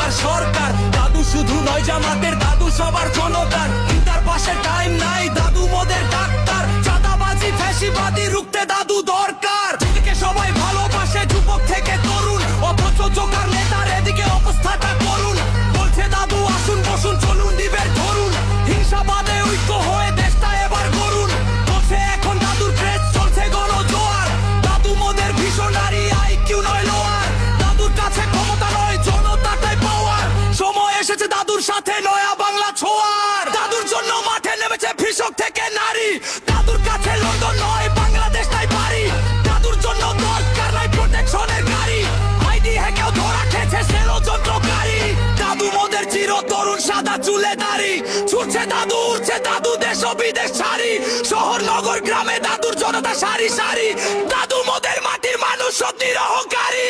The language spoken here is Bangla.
আর সরকার। দাদু শুধু নয় জামাতের, দাদু সবার জনতার। তার পাশে টাইম নাই, দাদু মোদের ডাক্তার। চাঁদাবাজি ফ্যাসিবাদী রুখতে দাদু দরকার। দিকে সবাই ভালোবাসে যুবক থেকে তরুণ, অথচ জোকার নেতার এদিকে অবস্থাটা করুন। বলছে দাদু আসুন বসুন চলুন দিবের ধরুন, হিংসাবাদে ঐক্য হয়ে দেশটা এবার করুন। বলছে এখন দাদুর ক্রেজ চলছে গণজোয়ার। দাদু মোদের ভিশনারি, আইকিউ নয় লোয়ার। দাদুর কাছে ক্ষমতা নয় জনতাটাই পাওয়ার। সময় এসেছে দাদুর সাথে নয়া বাংলা ছোঁয়ার। দাদুর জন্য মাঠে নেমেছে কৃষক থেকে নারী। দাদুর কাছে লন্ডন নয় বাংলাদেশটাই পারি। দাদুর জন্য দরকার নাই প্রোটেকশনের গাড়ি। আইডি হ্যাকেও ধরা খেয়েছে সেলো যন্ত্রকারী। দাদু মোদের চির তরুণ সাদা চুলে দাড়ি। ছুটছে দাদু উঠছে দাদু দেশ ও বিদেশ ছাড়ি। শহর নগর গ্রামে দাদুর জনতা সারি সারি। দাদু মোদের মাটির মানুষ সত্যির অহংকারী।